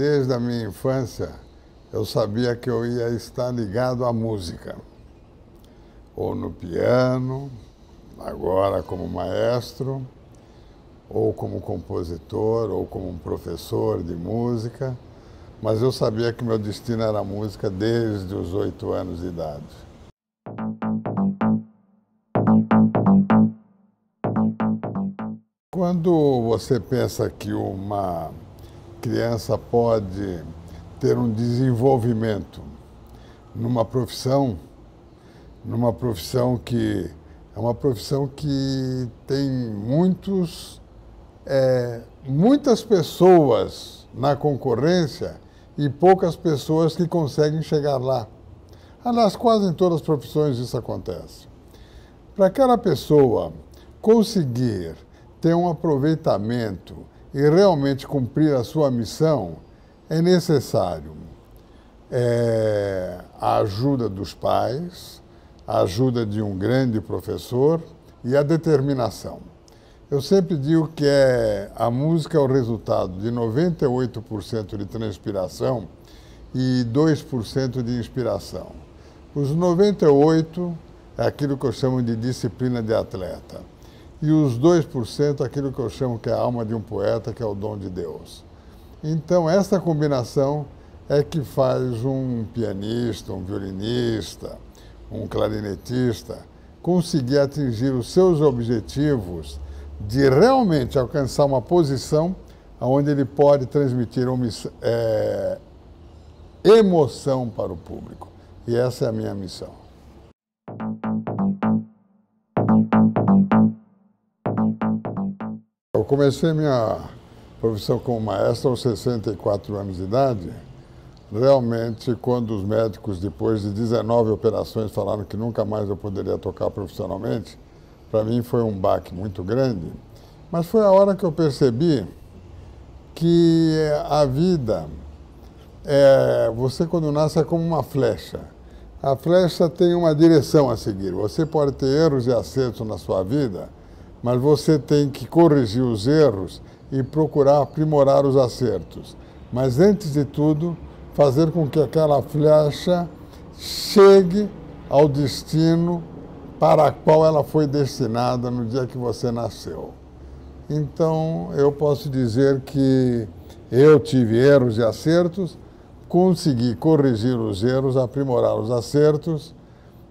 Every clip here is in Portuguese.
desde a minha infância, eu sabia que eu ia estar ligado à música. Ou no piano, agora como maestro, ou como compositor, ou como professor de música. Mas eu sabia que meu destino era a música desde os 8 anos de idade. Quando você pensa que uma criança pode ter um desenvolvimento numa profissão que é uma profissão que tem muitas pessoas na concorrência e poucas pessoas que conseguem chegar lá. Aliás, quase em todas as profissões isso acontece. Para aquela pessoa conseguir ter um aproveitamento e realmente cumprir a sua missão, é necessário a ajuda dos pais, a ajuda de um grande professor e a determinação. Eu sempre digo que a música é o resultado de 98% de transpiração e 2% de inspiração. Os 98% é aquilo que eu chamo de disciplina de atleta. E os 2% é aquilo que eu chamo que é a alma de um poeta, que é o dom de Deus. Então, essa combinação é que faz um pianista, um violinista, um clarinetista conseguir atingir os seus objetivos de realmente alcançar uma posição onde ele pode transmitir emoção para o público. E essa é a minha missão. Eu comecei minha profissão como maestro aos 64 anos de idade. Realmente, quando os médicos, depois de 19 operações, falaram que nunca mais eu poderia tocar profissionalmente, para mim foi um baque muito grande. Mas foi a hora que eu percebi que a vida, você quando nasce é como uma flecha. A flecha tem uma direção a seguir. Você pode ter erros e acertos na sua vida, mas você tem que corrigir os erros e procurar aprimorar os acertos. Mas, antes de tudo, fazer com que aquela flecha chegue ao destino para o qual ela foi destinada no dia que você nasceu. Então, eu posso dizer que eu tive erros e acertos, consegui corrigir os erros, aprimorar os acertos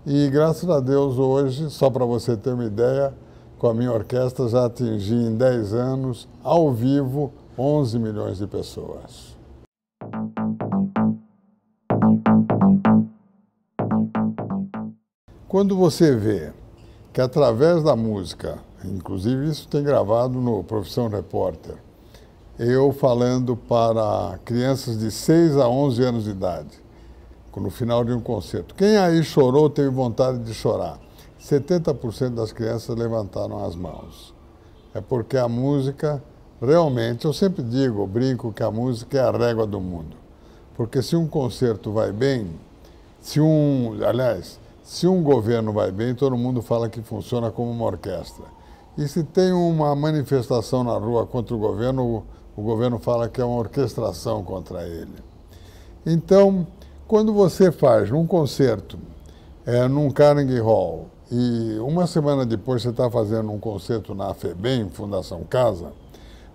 e, graças a Deus, hoje, só para você ter uma ideia, com a minha orquestra já atingi em 10 anos, ao vivo, 11 milhões de pessoas. Quando você vê que através da música, inclusive isso tem gravado no Profissão Repórter, eu falando para crianças de 6 a 11 anos de idade, no final de um concerto. Quem aí chorou, teve vontade de chorar? 70% das crianças levantaram as mãos. É porque a música, realmente, eu sempre digo, eu brinco que a música é a régua do mundo. Porque se um concerto vai bem, se um governo vai bem, todo mundo fala que funciona como uma orquestra. E se tem uma manifestação na rua contra o governo fala que é uma orquestração contra ele. Então, quando você faz um concerto num Carnegie Hall e uma semana depois você está fazendo um concerto na FEBEM, Fundação Casa,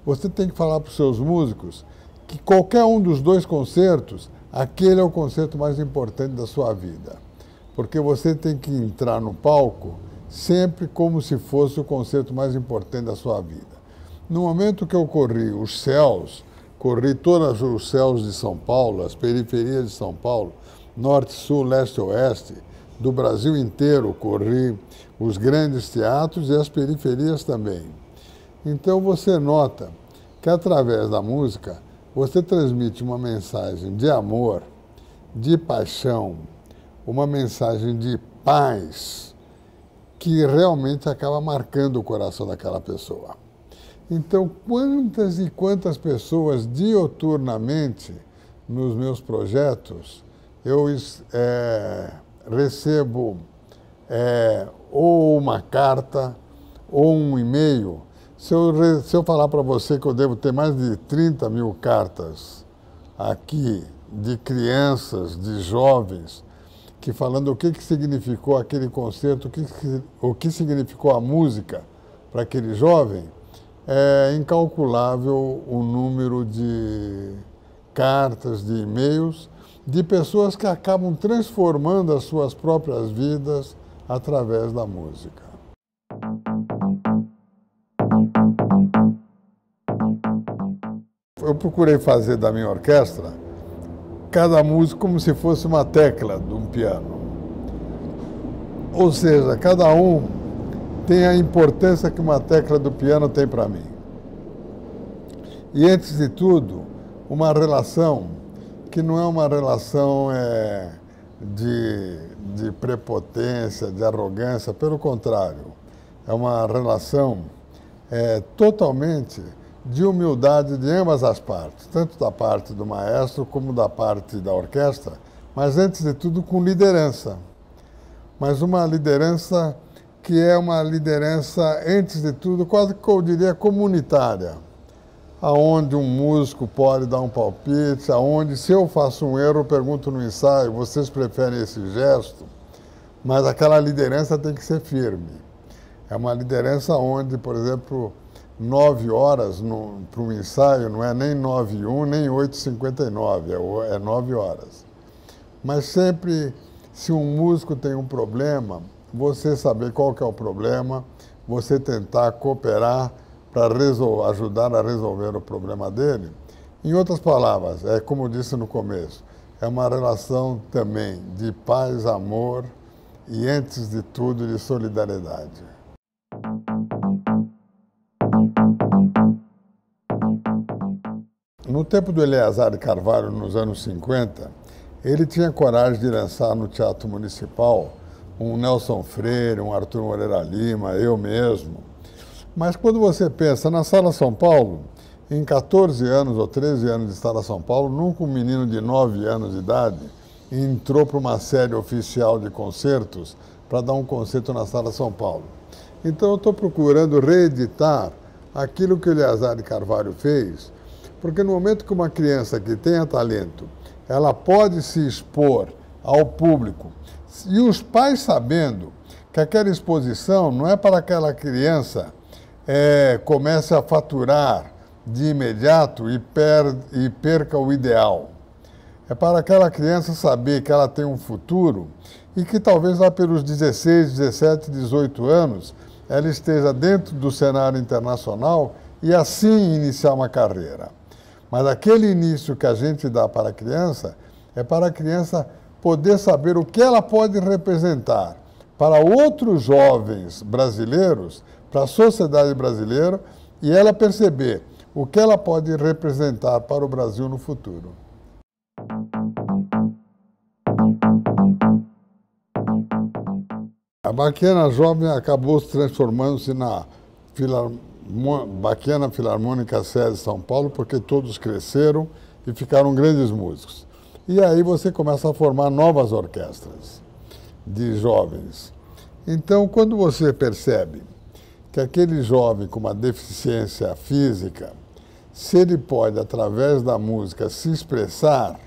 você tem que falar para os seus músicos que qualquer um dos 2 concertos, aquele é o concerto mais importante da sua vida. Porque você tem que entrar no palco sempre como se fosse o concerto mais importante da sua vida. No momento que eu corri os céus, corri todos os céus de São Paulo, as periferias de São Paulo, norte, sul, leste, oeste, do Brasil inteiro, corri os grandes teatros e as periferias também. Então você nota que através da música você transmite uma mensagem de amor, de paixão, uma mensagem de paz que realmente acaba marcando o coração daquela pessoa. Então, quantas e quantas pessoas dioturnamente nos meus projetos eu recebo ou uma carta ou um e-mail. Se eu falar para você que eu devo ter mais de 30 mil cartas aqui de crianças, de jovens, que falando o que significou aquele concerto, o que significou a música para aquele jovem, é incalculável o número de cartas, de e-mails, de pessoas que acabam transformando as suas próprias vidas através da música. Eu procurei fazer da minha orquestra cada música como se fosse uma tecla de um piano. Ou seja, cada um tem a importância que uma tecla do piano tem para mim. E, antes de tudo, uma relação que não é uma relação de prepotência, de arrogância, pelo contrário, é uma relação totalmente de humildade de ambas as partes, tanto da parte do maestro como da parte da orquestra, mas, antes de tudo, com liderança. Mas uma liderança que é uma liderança, antes de tudo, quase que eu diria comunitária, aonde um músico pode dar um palpite, aonde, se eu faço um erro, eu pergunto no ensaio, vocês preferem esse gesto? Mas aquela liderança tem que ser firme. É uma liderança onde, por exemplo, 9 horas para um ensaio não é nem 9h01, nem 8h59, é 9 horas. Mas sempre, se um músico tem um problema, você saber qual que é o problema, você tentar cooperar para ajudar a resolver o problema dele. Em outras palavras, como eu disse no começo, é uma relação também de paz, amor e, antes de tudo, de solidariedade. No tempo do Eleazar de Carvalho, nos anos 50, ele tinha coragem de lançar no Teatro Municipal um Nelson Freire, um Arthur Moreira Lima, eu mesmo. Mas quando você pensa na Sala São Paulo, em 14 anos ou 13 anos de Sala São Paulo, nunca um menino de 9 anos de idade entrou para uma série oficial de concertos para dar um concerto na Sala São Paulo. Então eu estou procurando reeditar aquilo que o Eleazar de Carvalho fez, porque no momento que uma criança que tenha talento, ela pode se expor ao público, e os pais sabendo que aquela exposição não é para aquela criança comece a faturar de imediato e perca o ideal. É para aquela criança saber que ela tem um futuro e que talvez lá pelos 16, 17, 18 anos ela esteja dentro do cenário internacional e assim iniciar uma carreira. Mas aquele início que a gente dá para a criança é para a criança poder saber o que ela pode representar para outros jovens brasileiros, para a sociedade brasileira, e ela perceber o que ela pode representar para o Brasil no futuro. A Baquiana Jovem acabou se transformando-se na Baquiana Filarmônica Sede de São Paulo, porque todos cresceram e ficaram grandes músicos. E aí você começa a formar novas orquestras de jovens. Então, quando você percebe que aquele jovem com uma deficiência física, se ele pode, através da música, se expressar,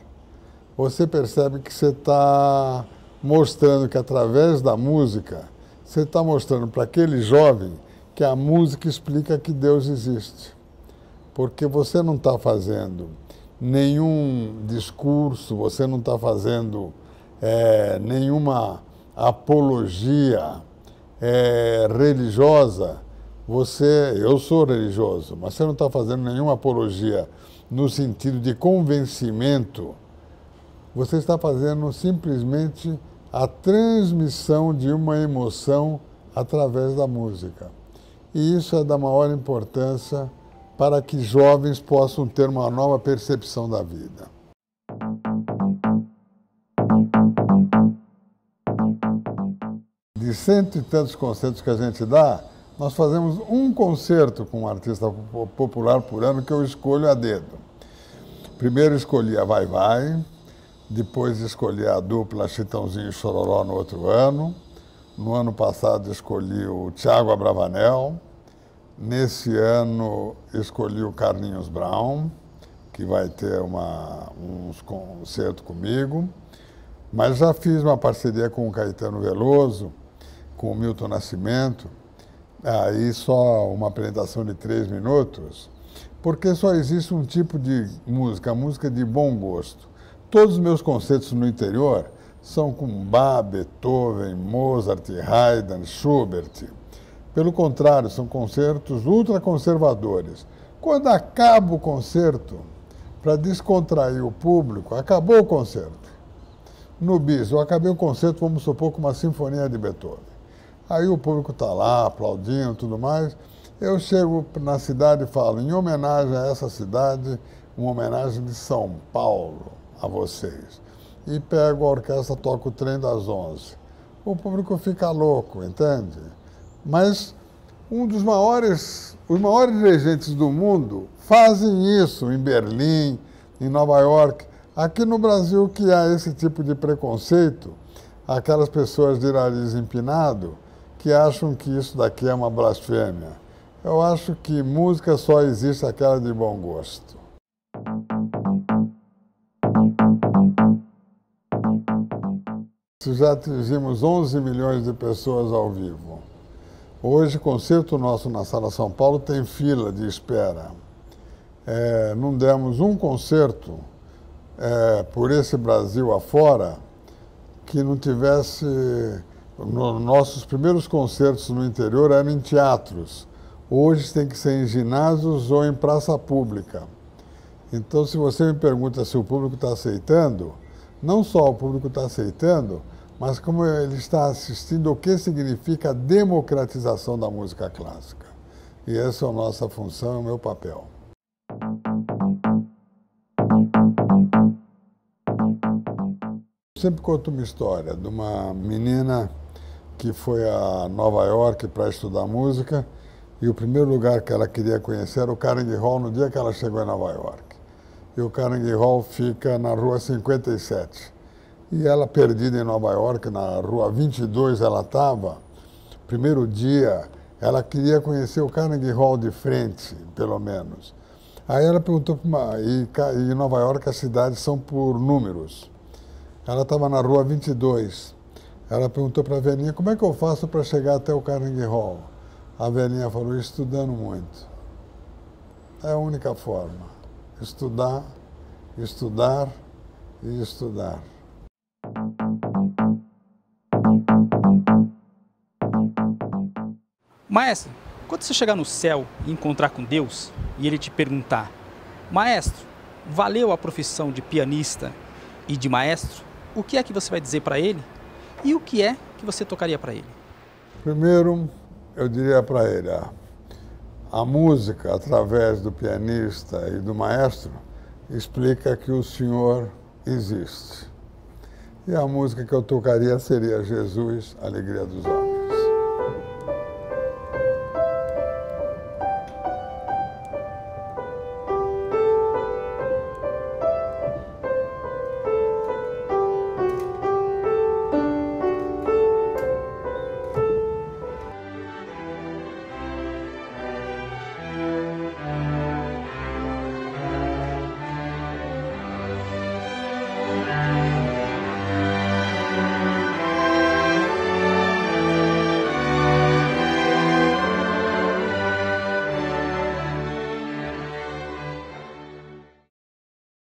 você percebe que você está mostrando que, através da música, você está mostrando para aquele jovem que a música explica que Deus existe. Porque você não está fazendo nenhum discurso, você não está fazendo nenhuma apologia religiosa. Eu sou religioso, mas você não está fazendo nenhuma apologia no sentido de convencimento. Você está fazendo simplesmente a transmissão de uma emoção através da música. E isso é da maior importância para que jovens possam ter uma nova percepção da vida. De 100 e tantos concertos que a gente dá, nós fazemos um concerto com um artista popular por ano que eu escolho a dedo. Primeiro escolhi a Vai Vai, depois escolhi a dupla Chitãozinho e Chororó no outro ano. No ano passado escolhi o Thiago Abravanel. Nesse ano escolhi o Carlinhos Brown, que vai ter uns concertos comigo, mas já fiz uma parceria com o Caetano Veloso, com o Milton Nascimento, aí só uma apresentação de 3 minutos, porque só existe um tipo de música, a música de bom gosto. Todos os meus concertos no interior são com Bach, Beethoven, Mozart, Haydn, Schubert. Pelo contrário, são concertos ultraconservadores. Quando acaba o concerto, para descontrair o público, acabou o concerto. No bis, eu acabei o concerto, vamos supor, com uma sinfonia de Beethoven. Aí o público está lá, aplaudindo e tudo mais. Eu chego na cidade e falo, em homenagem a essa cidade, uma homenagem de São Paulo a vocês. E pego a orquestra, toco o Trem das 11. O público fica louco, entende? Mas os maiores dirigentes do mundo fazem isso em Berlim, em Nova York. Aqui no Brasil, que há esse tipo de preconceito, aquelas pessoas de nariz empinado que acham que isso daqui é uma blasfêmia. Eu acho que música só existe aquela de bom gosto. Já atingimos 11 milhões de pessoas ao vivo. Hoje, concerto nosso na Sala São Paulo tem fila de espera. Não demos um concerto por esse Brasil afora que não tivesse... Nossos primeiros concertos no interior eram em teatros. Hoje tem que ser em ginásios ou em praça pública. Então, se você me pergunta se o público está aceitando, não só o público está aceitando, mas como ele está assistindo o que significa a democratização da música clássica. E essa é a nossa função, é o meu papel. Sempre conto uma história de uma menina que foi a Nova York para estudar música e o primeiro lugar que ela queria conhecer era o Carnegie Hall no dia que ela chegou em Nova York. E o Carnegie Hall fica na rua 57. E ela, perdida em Nova York, na rua 22 ela estava, primeiro dia, ela queria conhecer o Carnegie Hall de frente, pelo menos. Aí ela perguntou, e em Nova York as cidades são por números. Ela estava na rua 22. Ela perguntou para a velhinha, como é que eu faço para chegar até o Carnegie Hall? A velhinha falou, estudando muito. É a única forma. Estudar, estudar e estudar. Maestro, quando você chegar no céu e encontrar com Deus e ele te perguntar, maestro, valeu a profissão de pianista e de maestro? O que é que você vai dizer para ele? E o que é que você tocaria para ele? Primeiro, eu diria para ele, a música, através do pianista e do maestro, explica que o Senhor existe. E a música que eu tocaria seria Jesus, Alegria dos Homens.